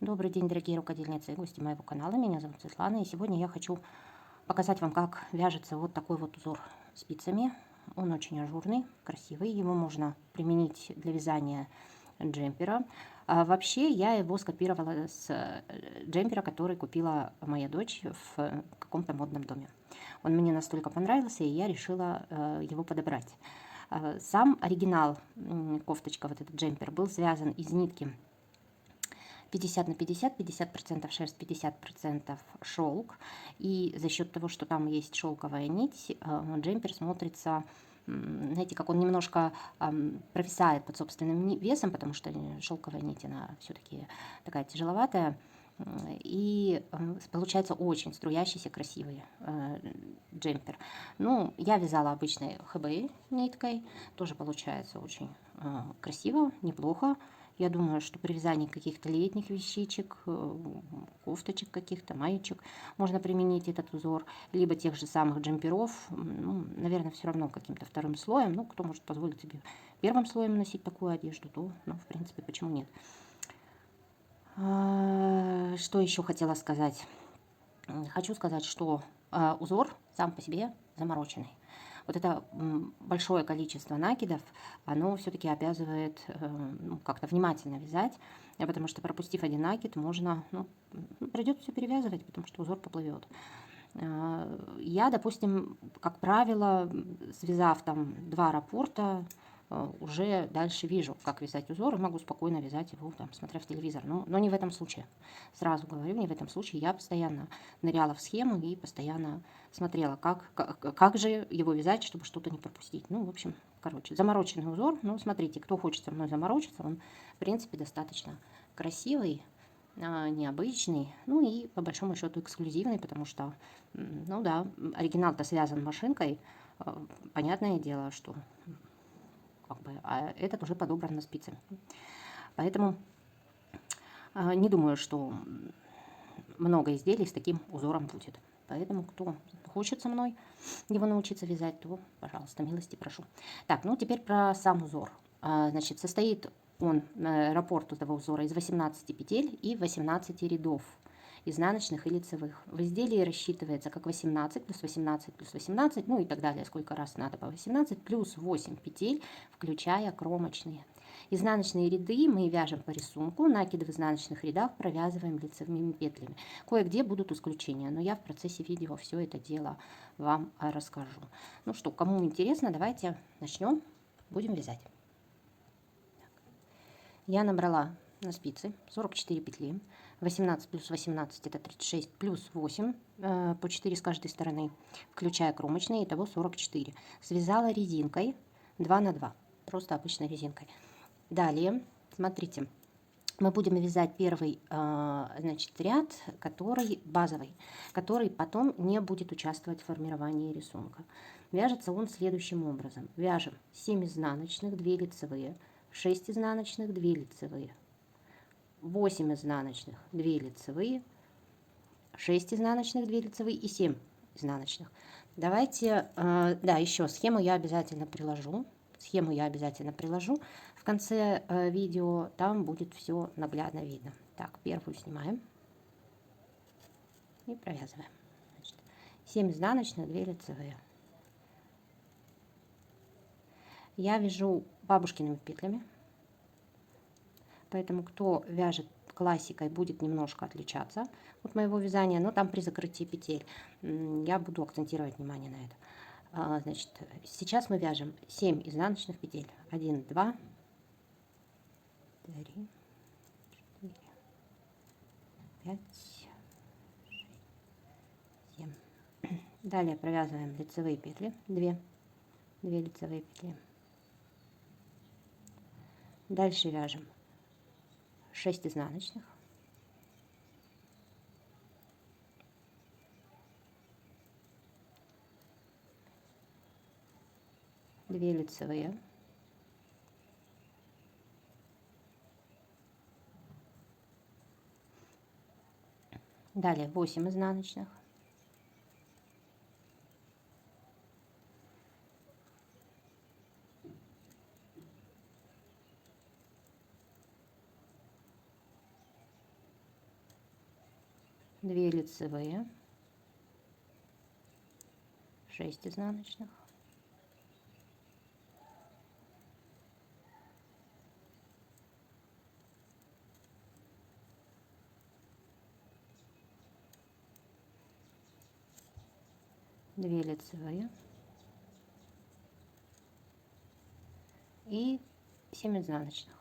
Добрый день, дорогие рукодельницы и гости моего канала. Меня зовут Светлана, и сегодня я хочу показать вам, как вяжется вот такой вот узор спицами. Он очень ажурный, красивый. Его можно применить для вязания джемпера. Вообще, я его скопировала с джемпера, который купила моя дочь в каком-то модном доме. Он мне настолько понравился, и я решила его подобрать. Сам оригинал, кофточка, вот этот джемпер, был связан из нитки 50 на 50, 50% шерсть, 50% шелк. И за счет того, что там есть шелковая нить, джемпер смотрится, знаете, как он немножко провисает под собственным весом, потому что шелковая нить, она все-таки такая тяжеловатая. И получается очень струящийся, красивый джемпер. Ну, я вязала обычной ХБ ниткой, тоже получается очень красиво, неплохо. Я думаю, что при вязании каких-то летних вещичек, кофточек каких-то, маечек можно применить этот узор, либо тех же самых джемперов, ну, наверное, все равно каким-то вторым слоем. Ну, кто может позволить себе первым слоем носить такую одежду, то, ну, в принципе, почему нет. Что еще хотела сказать? Хочу сказать, что узор сам по себе замороченный. Вот это большое количество накидов, оно все-таки обязывает как-то внимательно вязать, потому что, пропустив один накид, можно, придется все перевязывать, потому что узор поплывет. Я, допустим, как правило, связав там 2 раппорта, уже дальше вижу, как вязать узор, и могу спокойно вязать его, там, смотря в телевизор. Но не в этом случае. Сразу говорю, не в этом случае. Я постоянно ныряла в схему и постоянно смотрела, как же его вязать, чтобы что-то не пропустить. Ну, в общем, короче, замороченный узор. Ну, смотрите, кто хочет со мной заморочиться, он, в принципе, достаточно красивый, необычный, ну и по большому счету эксклюзивный, потому что, ну да, оригинал-то связан машинкой, понятное дело, что как бы, а этот уже подобран на спицами. Поэтому не думаю, что много изделий с таким узором будет. Поэтому, кто хочет со мной его научиться вязать, то, пожалуйста, милости прошу. Так, ну теперь про сам узор. Значит, состоит он, раппорт этого узора, из 18 петель и 18 рядов изнаночных и лицевых. В изделии рассчитывается как 18 плюс 18 плюс 18, ну и так далее, сколько раз надо по 18, плюс 8 петель, включая кромочные. Изнаночные ряды мы вяжем по рисунку, накиды в изнаночных рядах провязываем лицевыми петлями. Кое-где будут исключения, но я в процессе видео все это дело вам расскажу. Ну что, кому интересно, давайте начнем, будем вязать. Я набрала на спицы 44 петли, 18 плюс 18 это 36, плюс 8 по 4 с каждой стороны, включая кромочные, итого 44. Связала резинкой 2 на 2, просто обычной резинкой. Далее, смотрите, мы будем вязать первый значит, ряд, который базовый, который потом не будет участвовать в формировании рисунка. Вяжется он следующим образом. Вяжем 7 изнаночных, 2 лицевые, 6 изнаночных, 2 лицевые, 8 изнаночных, 2 лицевые, 6 изнаночных, 2 лицевые и 7 изнаночных. Давайте, да, еще схему я обязательно приложу. Схему я обязательно приложу. В конце видео там будет все наглядно видно. Так, первую снимаем и провязываем. Значит, 7 изнаночных, 2 лицевые. Я вяжу бабушкиными петлями, поэтому кто вяжет классикой, будет немножко отличаться от моего вязания, но там при закрытии петель я буду акцентировать внимание на это. Значит, сейчас мы вяжем 7 изнаночных петель. 1, 2, 3, 4, 5, 6, 7. Далее провязываем лицевые петли, 2 лицевые петли. Дальше вяжем 6 изнаночных, две лицевые, далее 8 изнаночных, 2 лицевые, 6 изнаночных, 2 лицевые и 7 изнаночных.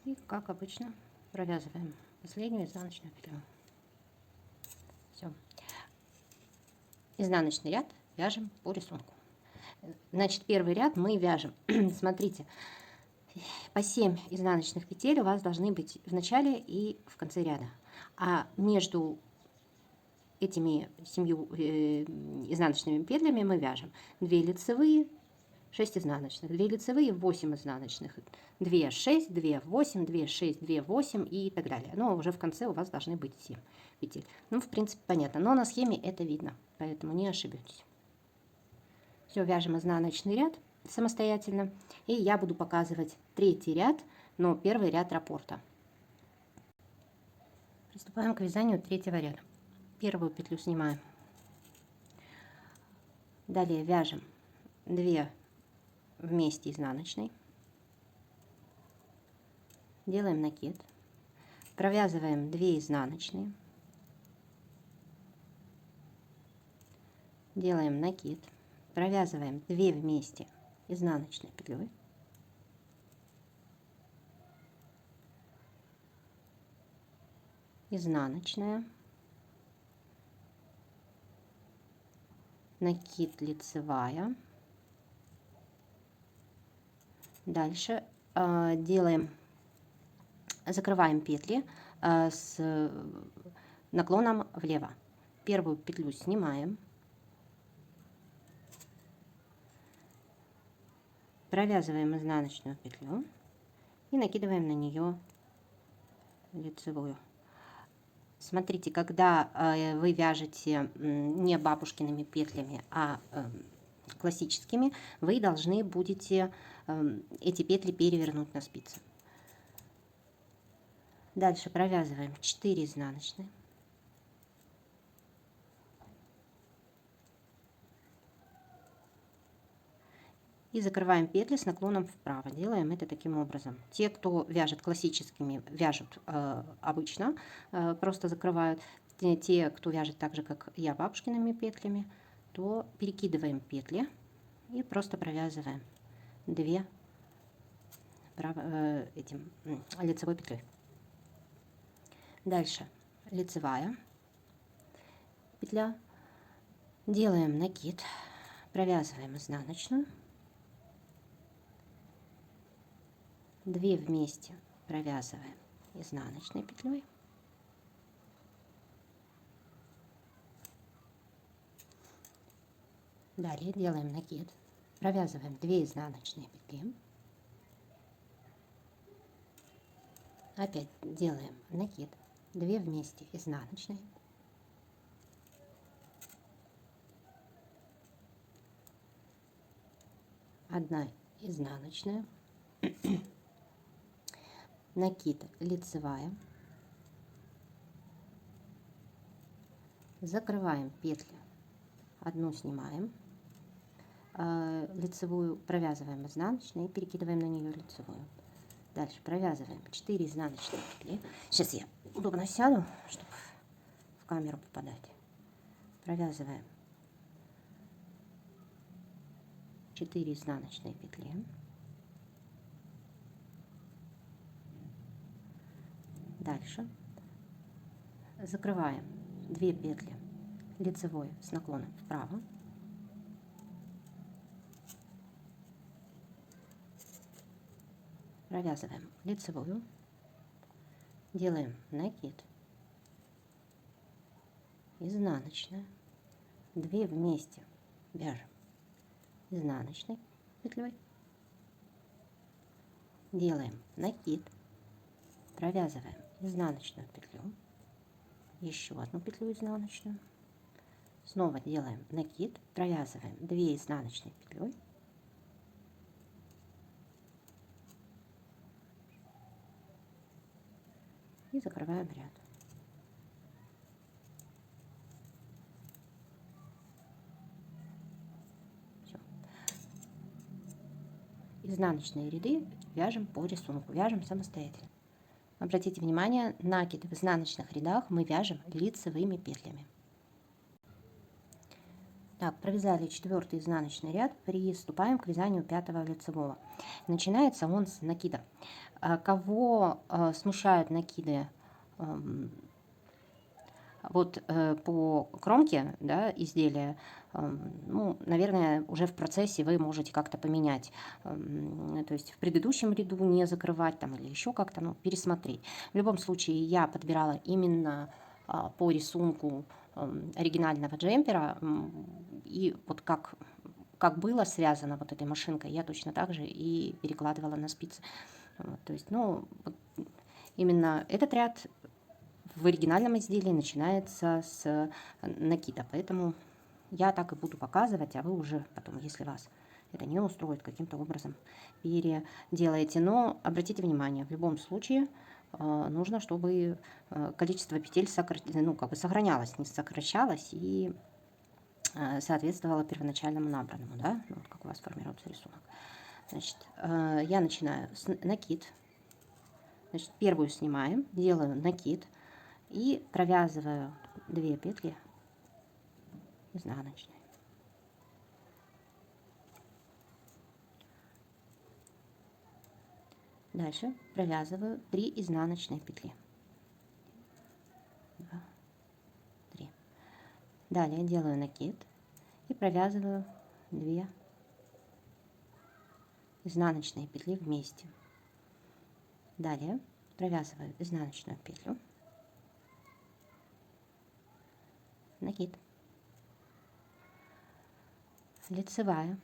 И, как обычно, провязываем последнюю изнаночную петлю. Все. Изнаночный ряд вяжем по рисунку. Значит, первый ряд мы вяжем. Смотрите, по 7 изнаночных петель у вас должны быть в начале и в конце ряда. А между этими 7 изнаночными петлями мы вяжем 2 лицевые, 6 изнаночных, 2 лицевые, 8 изнаночных, 2, 6, 2, 8, 2, 6, 2, 8 и так далее. Но уже в конце у вас должны быть 7 петель. Ну, в принципе, понятно. Но на схеме это видно, поэтому не ошибетесь. Все, вяжем изнаночный ряд самостоятельно. И я буду показывать третий ряд, но первый ряд раппорта. Приступаем к вязанию третьего ряда. Первую петлю снимаем. Далее вяжем 2 вместе изнаночной. Делаем накид. Провязываем 2 изнаночные. Делаем накид. Провязываем 2 вместе изнаночной петлей. Изнаночная. Накид, лицевая. Дальше закрываем петли с наклоном влево. Первую петлю снимаем. Провязываем изнаночную петлю и накидываем на нее лицевую. Смотрите, когда вы вяжете не бабушкиными петлями, а классическими, вы должны будете эти петли перевернуть на спицы. Дальше провязываем 4 изнаночные. И закрываем петли с наклоном вправо. Делаем это таким образом. Те, кто вяжет классическими, вяжут обычно, просто закрывают. Те, кто вяжет так же, как я, бабушкиными петлями, то перекидываем петли и просто провязываем 2 лицевой петлей. Дальше лицевая петля. Делаем накид, провязываем изнаночную. 2 вместе провязываем изнаночной петлей. Далее делаем накид, провязываем 2 изнаночные петли. Опять делаем накид, 2 вместе изнаночной. Одна изнаночная. Накид, лицевая. Закрываем петли. Одну снимаем. Лицевую провязываем изнаночной и перекидываем на нее лицевую. Дальше провязываем 4 изнаночные петли. Сейчас я удобно сяду, чтобы в камеру попадать. Провязываем 4 изнаночные петли. Дальше закрываем 2 петли лицевой с наклоном вправо. Провязываем лицевую, делаем накид, изнаночная, 2 вместе вяжем изнаночной петлей, делаем накид, провязываем изнаночную петлю, еще одну петлю изнаночную, снова делаем накид, провязываем 2 изнаночные петлей и закрываем ряд. Все. Изнаночные ряды вяжем по рисунку, вяжем самостоятельно. Обратите внимание, накид в изнаночных рядах мы вяжем лицевыми петлями. Так, провязали 4-й изнаночный ряд, приступаем к вязанию 5-го лицевого. Начинается он с накида. Кого смущают накиды вот по кромке, да, изделия, ну, наверное, уже в процессе вы можете как-то поменять. То есть в предыдущем ряду не закрывать там или еще как-то, ну, пересмотреть. В любом случае я подбирала именно по рисунку оригинального джемпера, и вот как было связано вот этой машинкой, я точно так же и перекладывала на спицы. Вот, то есть, ну, вот именно этот ряд в оригинальном изделии начинается с накида, поэтому я так и буду показывать, а вы уже потом, если вас это не устроит, каким-то образом переделаете. Но обратите внимание, в любом случае нужно, чтобы количество петель ну, как бы сохранялось, не сокращалось и соответствовало первоначальному набранному, да, ну, вот как у вас формируется рисунок. Значит, я начинаю с накид. Значит, первую снимаем, делаю накид и провязываю 2 петли изнаночные. Дальше провязываю 3 изнаночные петли. 2, 3. Далее делаю накид и провязываю 2 изнаночные петли вместе. Далее провязываю изнаночную петлю, накид, лицевая,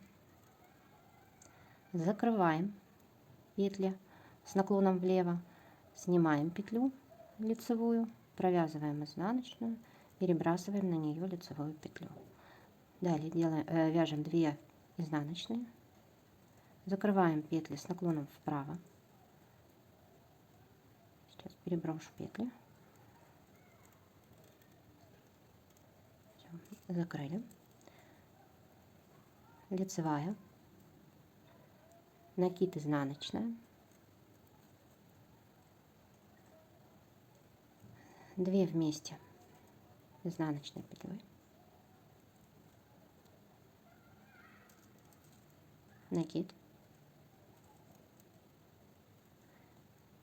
закрываем петли с наклоном влево, снимаем петлю лицевую, провязываем изнаночную, перебрасываем на нее лицевую петлю. Далее вяжем 2 изнаночные, закрываем петли с наклоном вправо. Сейчас переброшу петли. Все, закрыли. Лицевая, накид изнаночная, 2 вместе изнаночной петлей, накид,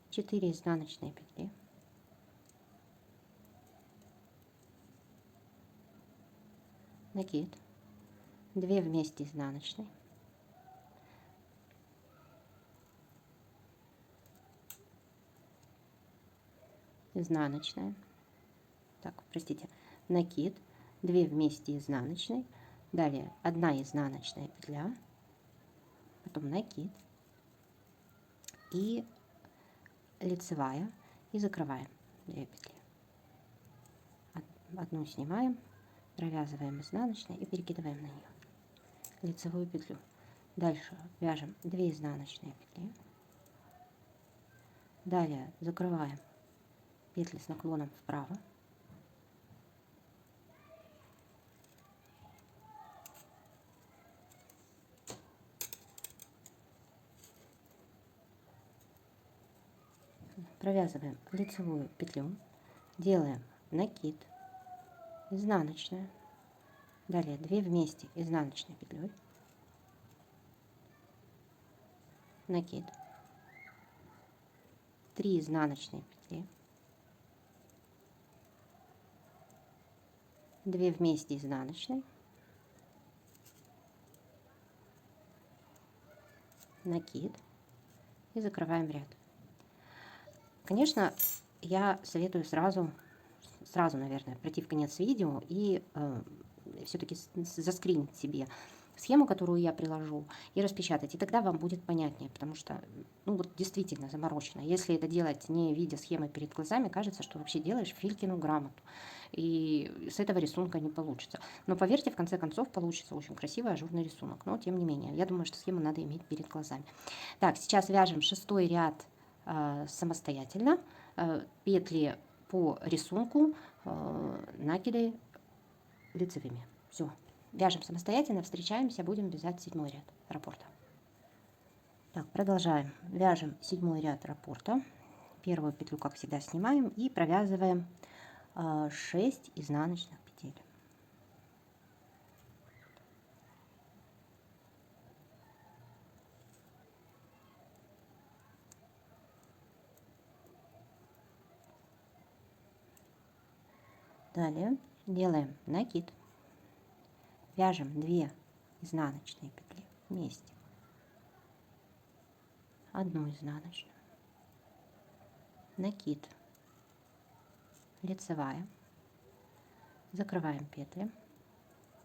4 изнаночные петли, накид, 2 вместе изнаночной, изнаночная, так, простите, накид, 2 вместе изнаночной, далее 1 изнаночная петля, потом накид и лицевая, и закрываем 2 петли. Одну снимаем, провязываем изнаночной и перекидываем на нее лицевую петлю. Дальше вяжем 2 изнаночные петли, далее закрываем петли с наклоном вправо, провязываем лицевую петлю, делаем накид, изнаночная, далее 2 вместе изнаночной петлей, накид, 3 изнаночные петли, 2 вместе изнаночной, накид и закрываем ряд. Конечно, я советую сразу, наверное, пройти в конец видео и все-таки заскринить себе схему, которую я приложу, и распечатать. И тогда вам будет понятнее, потому что, ну вот действительно заморочено. Если это делать не видя схемы перед глазами, кажется, что вообще делаешь Филькину грамоту. И с этого рисунка не получится. Но поверьте, в конце концов получится очень красивый ажурный рисунок. Но тем не менее, я думаю, что схему надо иметь перед глазами. Так, сейчас вяжем 6-й ряд самостоятельно. Петли по рисунку, накиды лицевыми. Все. Вяжем самостоятельно, встречаемся, будем вязать 7-й ряд раппорта. Так, продолжаем. Вяжем 7-й ряд раппорта. Первую петлю, как всегда, снимаем и провязываем 6 изнаночных петель. Далее делаем накид. Вяжем 2 изнаночные петли вместе. Одну изнаночную. Накид. Лицевая. Закрываем петли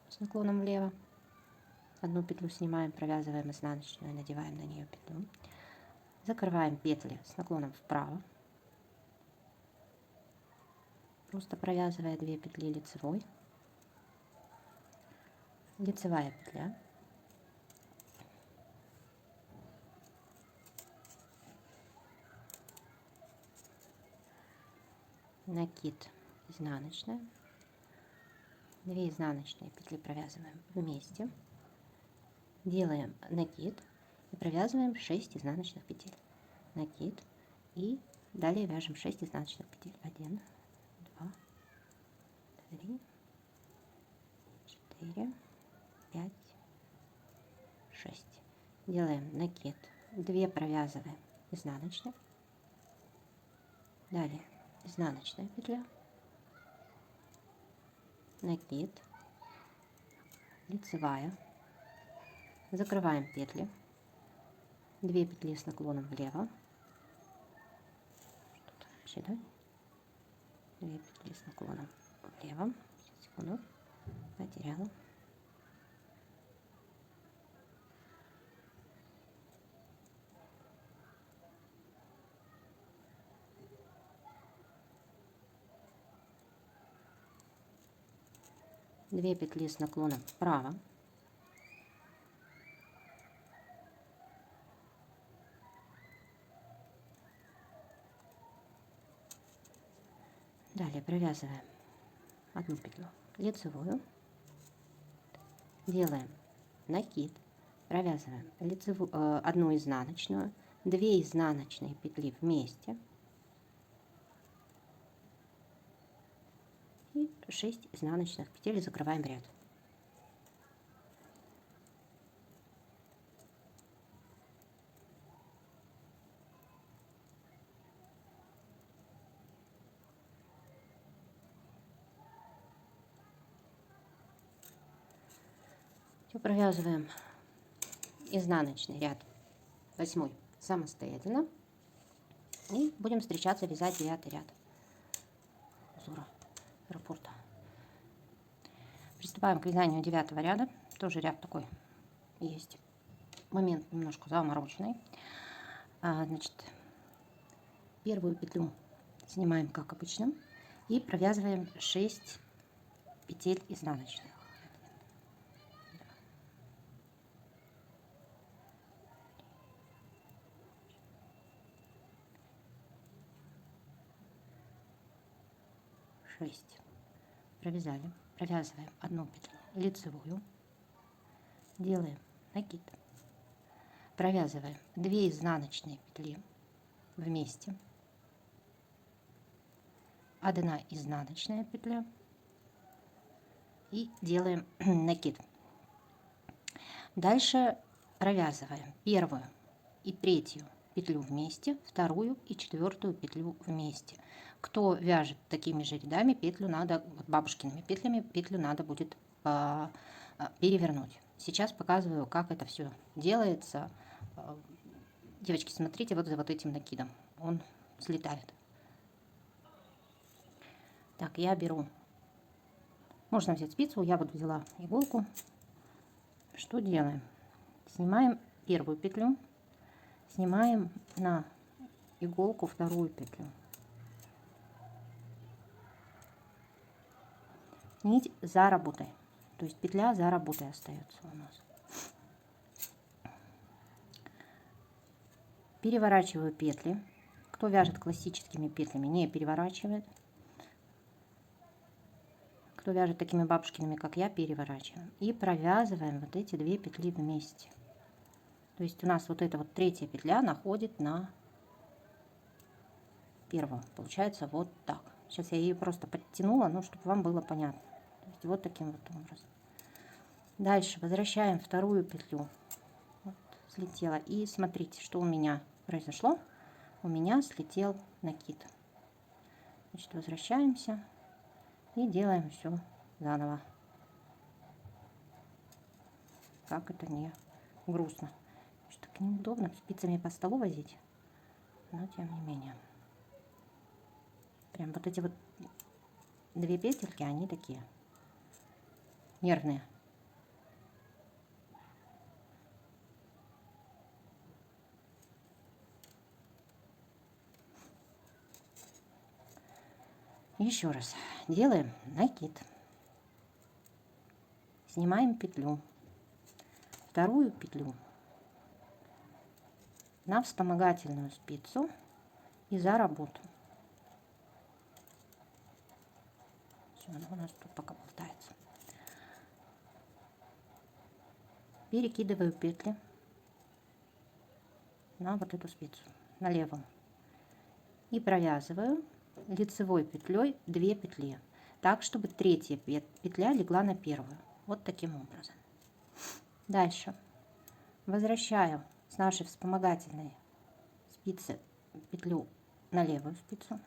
с наклоном влево. Одну петлю снимаем, провязываем изнаночную, надеваем на нее петлю. Закрываем петли с наклоном вправо. Просто провязывая 2 петли лицевой. Лицевая петля. Накид изнаночная. 2 изнаночные петли провязываем вместе. Делаем накид и провязываем 6 изнаночных петель. Накид и далее вяжем 6 изнаночных петель. 1, 2, 3, 4, 5, 6. Делаем накид, 2 провязываем изнаночных. Далее изнаночная петля, накид, лицевая. Закрываем петли, 2 петли с наклоном влево. Что-то вообще, да? 2 петли с наклоном влево. Сейчас, секунду, потеряла. Две петли с наклоном вправо. Далее провязываем одну петлю лицевую, делаем накид, провязываем лицевую, одну изнаночную, 2 изнаночные петли вместе и 6 изнаночных петель, закрываем ряд. Провязываем изнаночный ряд 8 самостоятельно и будем встречаться, вязать 9 ряд узора раппорта. Приступаем к вязанию 9 ряда. Тоже ряд такой есть, момент немножко замороченный. Значит, первую петлю снимаем как обычно и провязываем 6 петель изнаночных. 6 провязали, провязываем одну петлю лицевую, делаем накид, провязываем 2 изнаночные петли вместе, 1 изнаночная петля и делаем накид. Дальше провязываем первую и третью петлю вместе, вторую и 4 петлю вместе. Кто вяжет такими же рядами, петлю надо, вот бабушкиными петлями, петлю надо будет перевернуть. Сейчас показываю, как это все делается. Девочки, смотрите вот за вот этим накидом, он слетает. Так, я беру, можно взять спицу, я вот взяла иголку, Что делаем? Снимаем первую петлю, снимаем на иголку вторую петлю. Нить за работой, то есть петля за работой остается у нас. Переворачиваю петли. Кто вяжет классическими петлями, не переворачивает. Кто вяжет такими бабушкиными, как я, переворачиваем. И провязываем вот эти две петли вместе. То есть у нас вот эта вот третья петля находит на первую. Получается вот так. Сейчас я ее просто подтянула, ну, чтобы вам было понятно. То есть вот таким вот образом. Дальше возвращаем вторую петлю. Вот, слетела. И смотрите, что у меня произошло. У меня слетел накид. Значит, возвращаемся и делаем все заново. Как это не грустно. Что так неудобно спицами по столу возить. Но тем не менее. Прям вот эти вот две петельки, они такие нервные. Еще раз делаем накид, снимаем петлю, вторую петлю на вспомогательную спицу и за работу. Все, она у нас тут пока болтается. Перекидываю петли на вот эту спицу, на левую, и провязываю лицевой петлей 2 петли, так, чтобы третья петля легла на первую. Вот таким образом. Дальше возвращаю с нашей вспомогательной спицы петлю на левую спицу.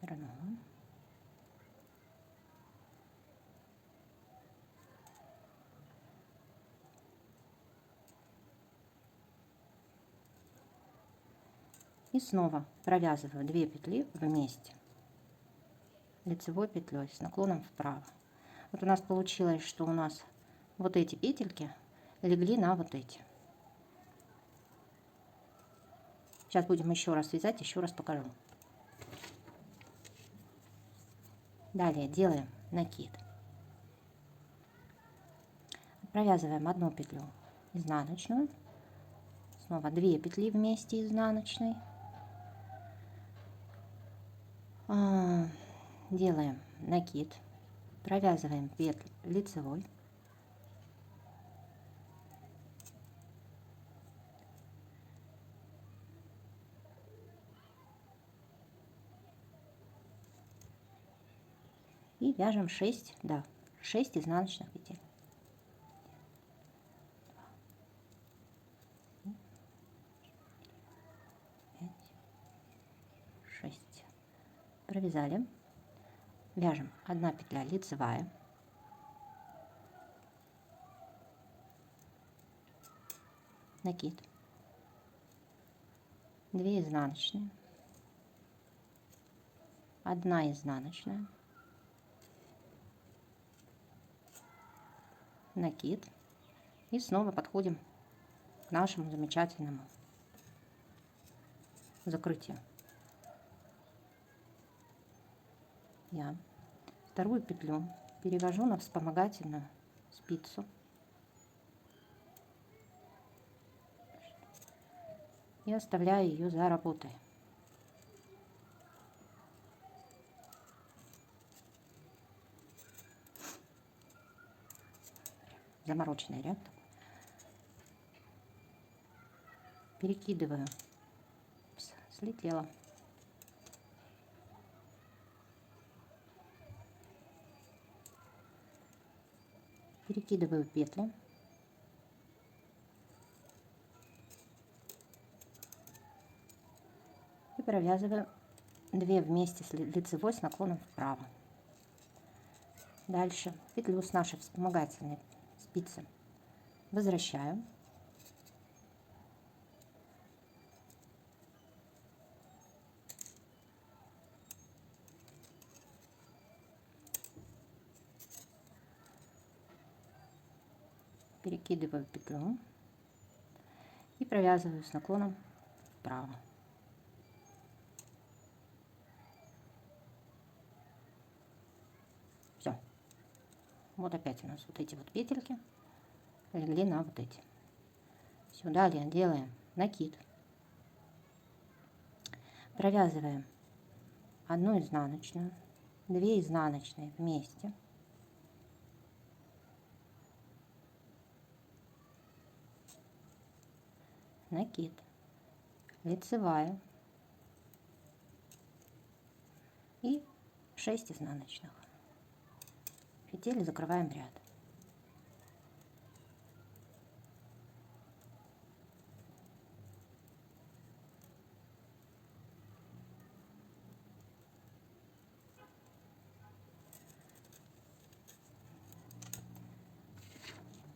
Вернула. И снова провязываю 2 петли вместе лицевой петлей с наклоном вправо. Вот у нас получилось, что у нас вот эти петельки легли на вот эти. Сейчас будем еще раз вязать, еще раз покажу. Далее делаем накид. Провязываем одну петлю изнаночную, снова 2 петли вместе изнаночной. Делаем накид, провязываем петлю лицевой, и вяжем 6 изнаночных петель. 6. Провязали. Вяжем 1 петля лицевая, накид, 2 изнаночные, 1 изнаночная, накид, и снова подходим к нашему замечательному закрытию. Я вторую петлю перевожу на вспомогательную спицу и оставляю ее за работой. Замороченный ряд. Перекидываю. Слетела. Перекидываю петли. И провязываю 2 вместе с лицевой с наклоном вправо. Дальше петлю с нашей вспомогательной спицы возвращаю. перекидываю петлю и провязываю с наклоном вправо. Все. Вот опять у нас вот эти вот петельки легли на вот эти. Все, далее делаем накид. Провязываем 1 изнаночную, 2 изнаночные вместе. Накид, лицевая и 6 изнаночных. Петель, закрываем ряд.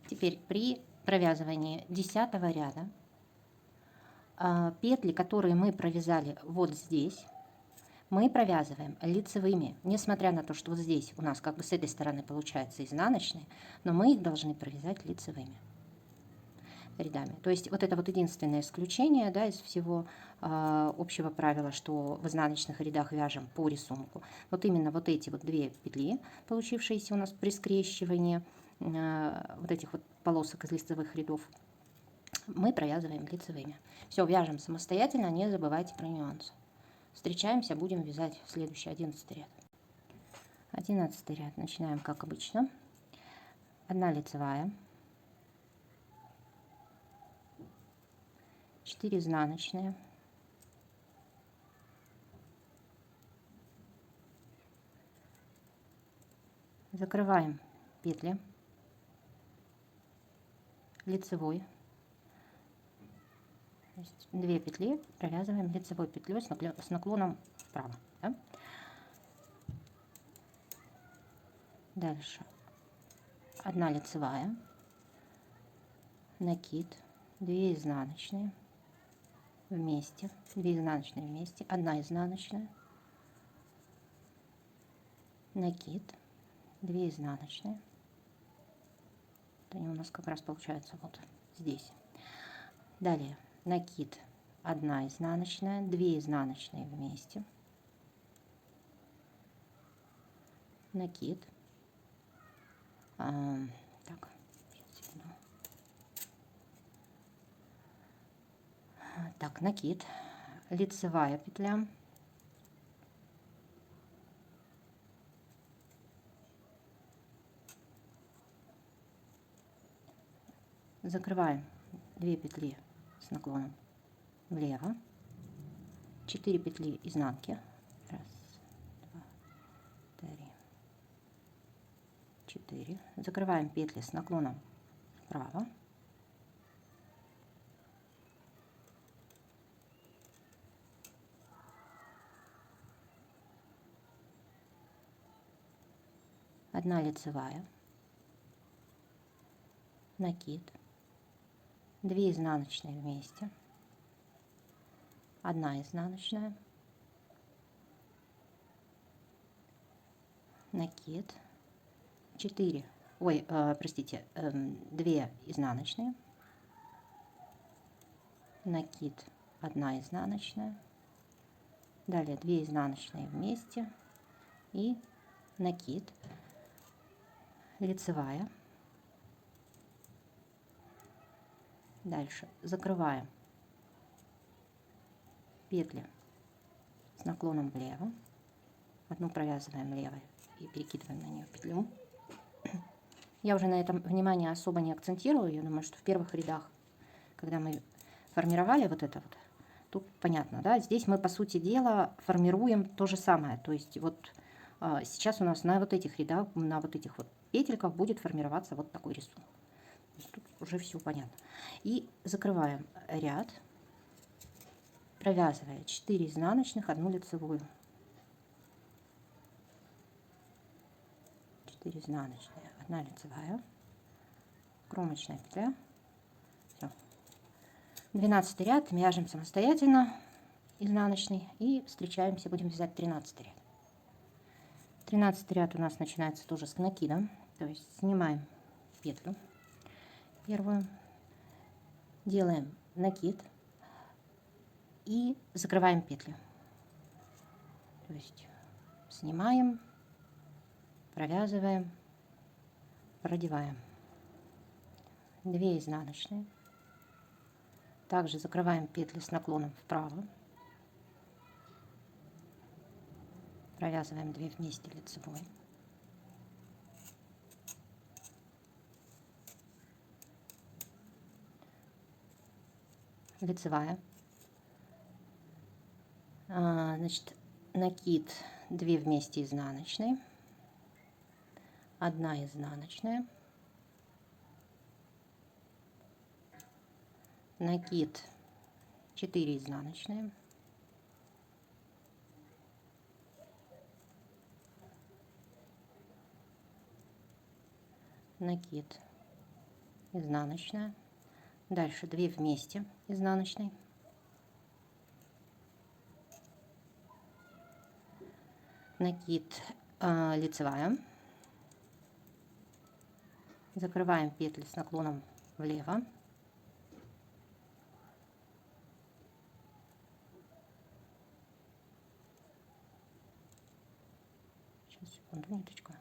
Теперь при провязывании 10-го ряда петли, которые мы провязали вот здесь, мы провязываем лицевыми, несмотря на то, что вот здесь у нас как бы с этой стороны получается изнаночные, но мы их должны провязать лицевыми рядами. То есть вот это вот единственное исключение, да, из всего общего правила, что в изнаночных рядах вяжем по рисунку. Вот именно вот эти вот 2 петли, получившиеся у нас при скрещивании вот этих вот полосок из лицевых рядов, мы провязываем лицевыми. Все, вяжем самостоятельно, не забывайте про нюансы. Встречаемся, будем вязать следующий 11 ряд. 11 ряд начинаем как обычно. 1 лицевая, 4 изнаночные, закрываем петли, лицевой, то есть 2 петли провязываем лицевой петлей с наклоном вправо, да? Дальше 1 лицевая, накид, 2 изнаночные вместе, 2 изнаночные вместе, 1 изнаночная, накид, 2 изнаночные. Вот они у нас как раз получаются вот здесь. Далее накид, 1 изнаночная, 2 изнаночные вместе, накид, так, так, накид, лицевая петля, закрываем 2 петли с наклоном влево, 4 петли изнанки, 1, 2, 3, 4, закрываем петли с наклоном вправо, одна лицевая, накид, 2 изнаночные вместе, 1 изнаночная, накид, 4, простите, 2 изнаночные, накид, 1 изнаночная, далее 2 изнаночные вместе и накид, лицевая, дальше закрываем петли с наклоном влево, одну провязываем левой и перекидываем на нее петлю. Я уже на этом внимание особо не акцентирую, я думаю, что в первых рядах, когда мы формировали вот это вот, тут понятно, да, здесь мы по сути дела формируем то же самое, то есть вот сейчас у нас на вот этих рядах, на вот этих вот петельках будет формироваться вот такой рисунок. Тут уже все понятно. И закрываем ряд, провязывая 4 изнаночных, 1 лицевую. 4 изнаночные, 1 лицевая, кромочная петля. Все. 12 ряд вяжем самостоятельно изнаночный и встречаемся, будем вязать 13 ряд. 13 ряд у нас начинается тоже с накида, то есть снимаем петлю, первую, делаем накид и закрываем петли. То есть снимаем, провязываем, продеваем. 2 изнаночные. Также закрываем петли с наклоном вправо. Провязываем 2 вместе лицевой. Лицевая. Значит, накид 2 вместе изнаночные, 1 изнаночная, накид 4 изнаночные, накид, изнаночная, дальше 2 вместе изнаночной, накид, лицевая, закрываем петли с наклоном влево, сейчас, секунду, ниточка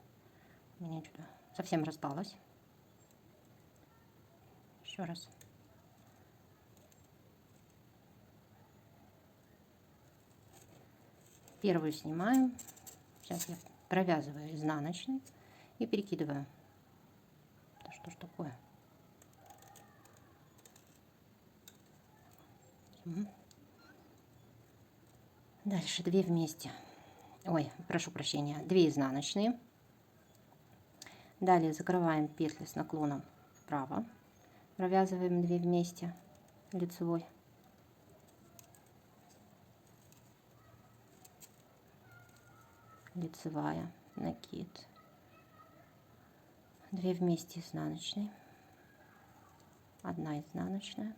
у меня что-то совсем распалась. Еще раз. Первую снимаю. Сейчас я провязываю изнаночной и перекидываю. Да что ж такое? Дальше 2 вместе. Ой, прошу прощения, 2 изнаночные. Далее закрываем петли с наклоном вправо. Провязываем 2 вместе лицевой. Лицевая, накид, 2 вместе изнаночные, 1 изнаночная,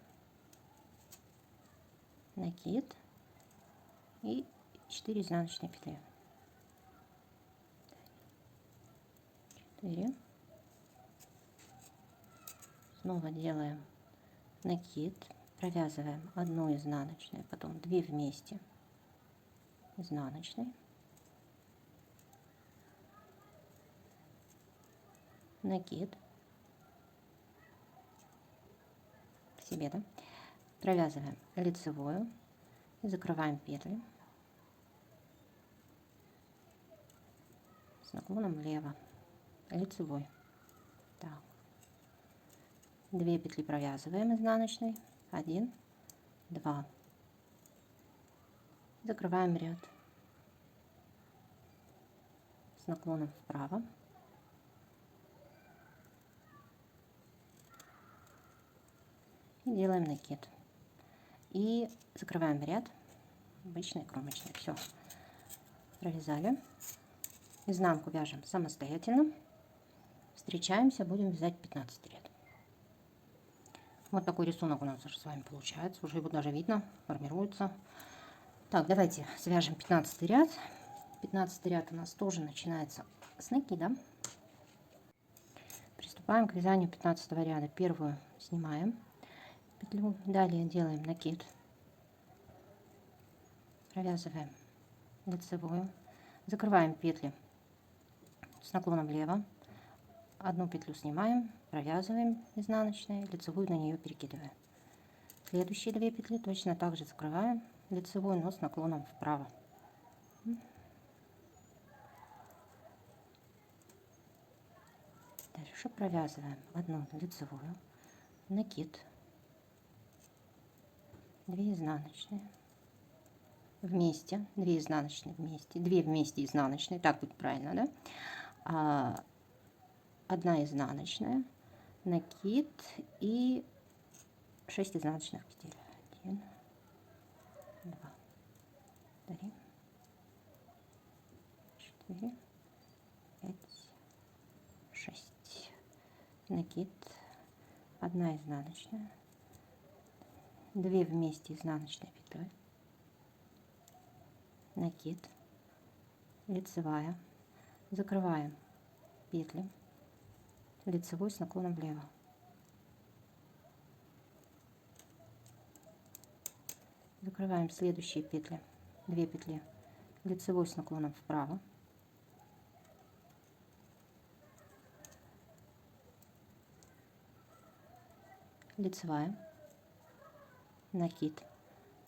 накид и 4 изнаночные петли. 4. Снова делаем накид, провязываем 1 изнаночную, потом 2 вместе изнаночной, накид к себе, да? Провязываем лицевую и закрываем петли с наклоном влево, лицевой. Так. 2 петли провязываем изнаночной, 1, 2, закрываем ряд с наклоном вправо, и делаем накид и закрываем ряд обычный кромочный. Все, провязали. Изнанку вяжем самостоятельно. Встречаемся, будем вязать 15 ряд. Вот такой рисунок у нас уже с вами получается, уже его даже видно, формируется. Так, давайте свяжем 15 ряд. 15 ряд у нас тоже начинается с накида. Приступаем к вязанию 15 ряда. Первую снимаем петлю, далее делаем накид, провязываем лицевую, закрываем петли с наклоном влево, 1 петлю снимаем, провязываем изнаночной, лицевую на нее перекидываем. Следующие 2 петли точно так же закрываем, лицевую, но с наклоном вправо. Дальше провязываем 1 лицевую, накид, 2 изнаночные, вместе, 2 изнаночные вместе, 2 вместе изнаночные, так будет правильно, да? 1 изнаночная, накид и 6 изнаночных петель. 1, 2, 3, 4, 5, 6. Накид, 1 изнаночная, 2 вместе изнаночной петлей, накид, лицевая, закрываем петли, лицевой с наклоном влево, закрываем следующие петли, 2 петли лицевой с наклоном вправо, лицевая, накид,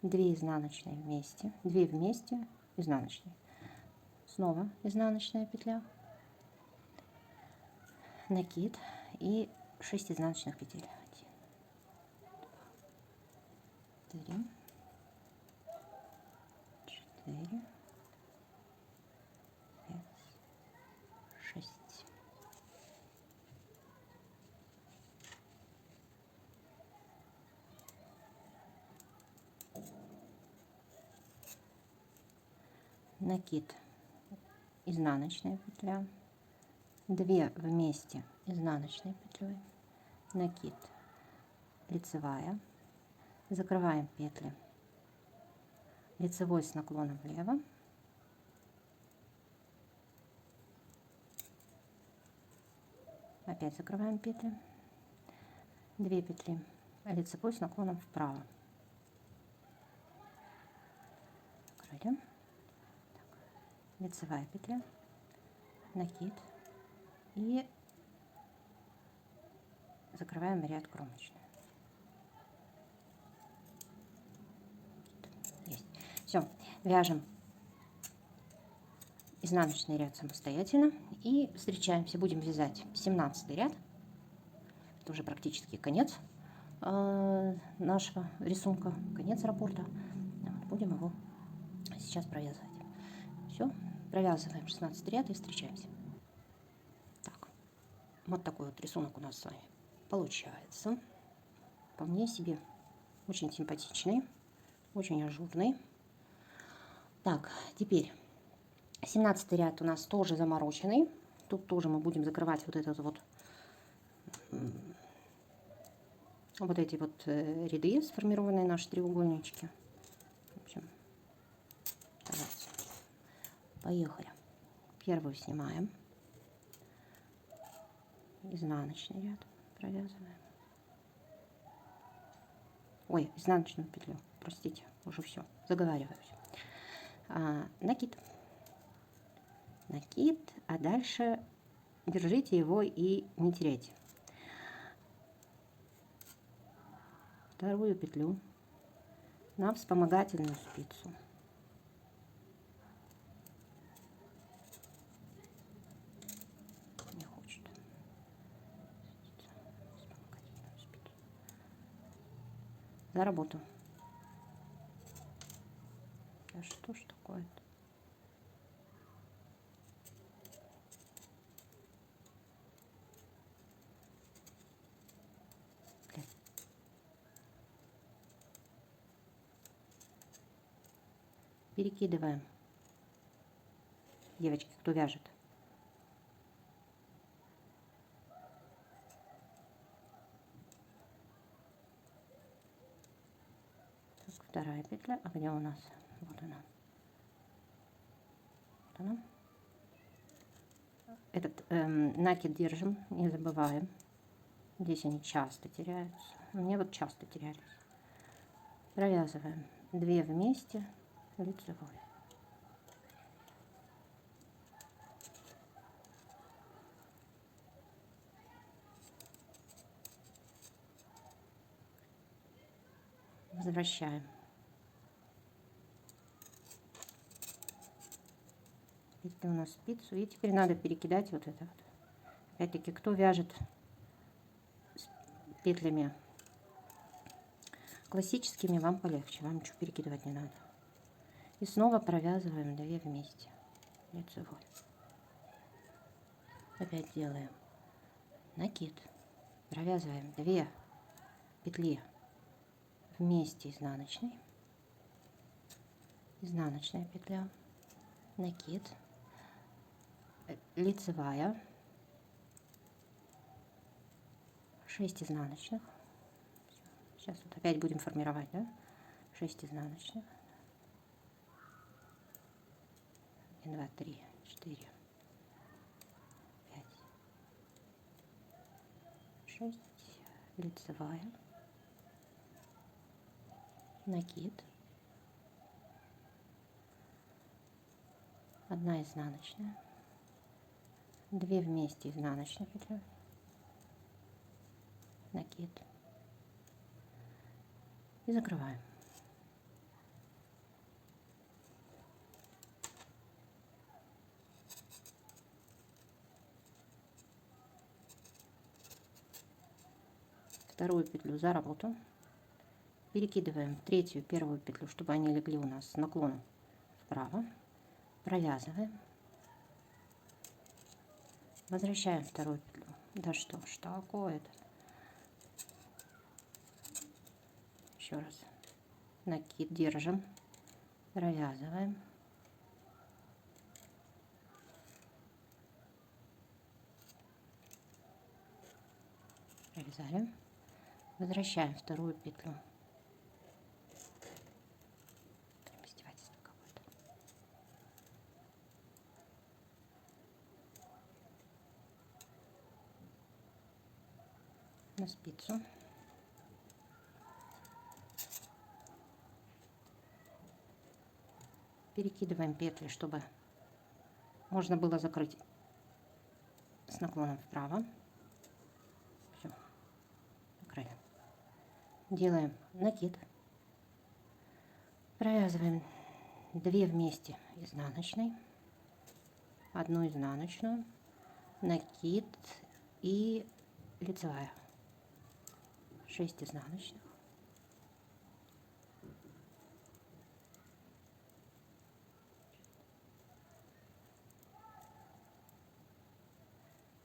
2 изнаночные вместе, 2 вместе, изнаночные, снова изнаночная петля, накид и 6 изнаночных петель. 1, 2, 3, 4, 5, 6. Накид, изнаночная петля, 2 вместе изнаночной петлей, накид, лицевая, закрываем петли лицевой с наклоном влево, опять закрываем петли, 2 петли лицевой с наклоном вправо, закрыли, лицевая петля, накид и закрываем ряд кромочный. Есть. Все, вяжем изнаночный ряд самостоятельно и встречаемся. Будем вязать 17 ряд. Это уже практически конец нашего рисунка, конец раппорта. Будем его сейчас провязывать. Все, провязываем 16 ряд и встречаемся. Так, вот такой вот рисунок у нас с вами получается. Вполне себе очень симпатичный, очень ажурный. Так, теперь 17 ряд у нас тоже замороченный. Тут тоже мы будем закрывать вот этот вот эти вот ряды, сформированные наши треугольнички. В общем, давайте. Поехали. Первую снимаем. Изнаночный ряд провязываем. Ой, изнаночную петлю. Простите, уже все, заговариваюсь. Накид. Накид, а дальше держите его и не теряйте. Вторую петлю на вспомогательную спицу. Не хочет. Вспомогательную спицу. За работу. Да что ж такое-то? Перекидываем. Девочки, кто вяжет. Так, вторая петля. А где у нас? Вот она. Вот она. Этот накид держим, не забываем. Здесь они часто теряются. Мне вот часто терялись. Провязываем 2 вместе лицевой. Возвращаем. Петли у нас спицу. И теперь надо перекидать вот это вот. Опять-таки, кто вяжет с петлями классическими, вам полегче. Вам ничего перекидывать не надо. И снова провязываем 2 вместе лицевой. Опять делаем накид. Провязываем 2 петли вместе изнаночной. Изнаночная петля. Накид. Лицевая. 6 изнаночных. Сейчас вот опять будем формировать, да? 6 изнаночных. 1, 2, 3, 4, 5, 6. Лицевая. Накид. 1 изнаночная, 2 вместе изнаночной петлей, накид и закрываем. Вторую петлю за работу, перекидываем в третью первую петлю, чтобы они легли у нас с наклоном вправо, провязываем, возвращаем вторую петлю. Да что ж такое-то? Еще раз, накид держим, провязываем, провязали, возвращаем вторую петлю. Издевательство какое-то. На спицу. Перекидываем петли, чтобы можно было закрыть с наклоном вправо. Все, закрыли. Делаем накид, провязываем 2 вместе изнаночной, 1 изнаночную, накид и лицевая, 6 изнаночных,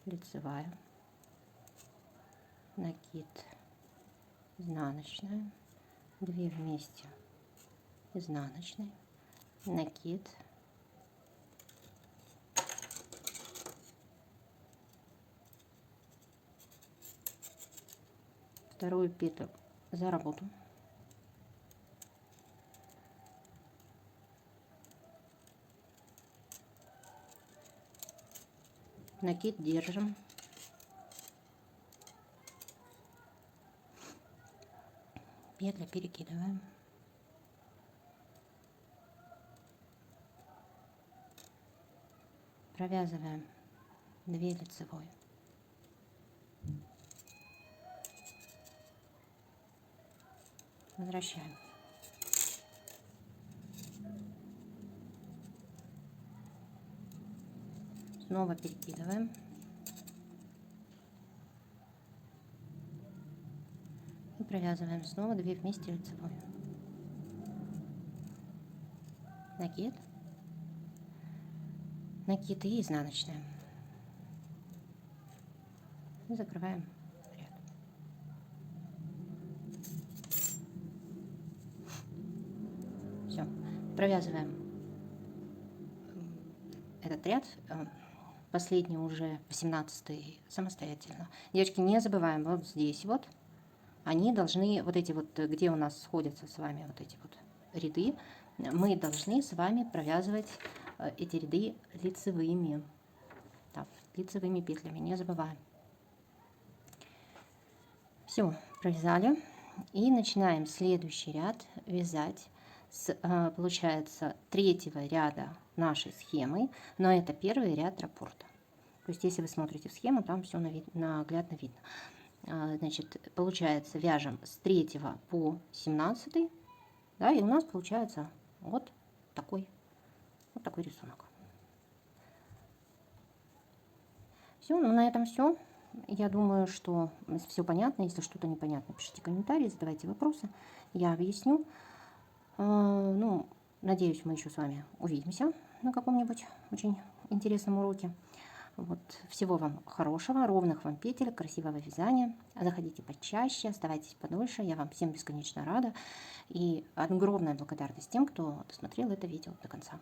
лицевая, накид, изнаночная, 2 вместе изнаночной, накид, вторую петлю за работу, накид держим, петли перекидываем, провязываем 2 лицевой, возвращаем, снова перекидываем, и провязываем снова 2 вместе лицевой, накид, накид и изнаночная, и закрываем ряд. Все, провязываем этот ряд, последний уже 18 самостоятельно. Девочки, не забываем, вот здесь вот они должны, вот эти вот, где у нас сходятся с вами вот эти вот ряды, мы должны с вами провязывать эти ряды лицевыми, так, лицевыми петлями, не забываем. Все, провязали и начинаем следующий ряд вязать с, получается, 3-го ряда нашей схемы, но это 1-й ряд раппорта. То есть, если вы смотрите в схему, там все наглядно видно. Значит, получается, вяжем с 3 по 17, да, и у нас получается вот такой рисунок. Все, ну на этом все. Я думаю, что все понятно. Если что-то непонятно, пишите комментарии, задавайте вопросы, я объясню. Ну, надеюсь, мы еще с вами увидимся на каком-нибудь очень интересном уроке. Вот, всего вам хорошего, ровных вам петель, красивого вязания. Заходите почаще, оставайтесь подольше. Я вам всем бесконечно рада. И огромная благодарность тем, кто досмотрел это видео до конца.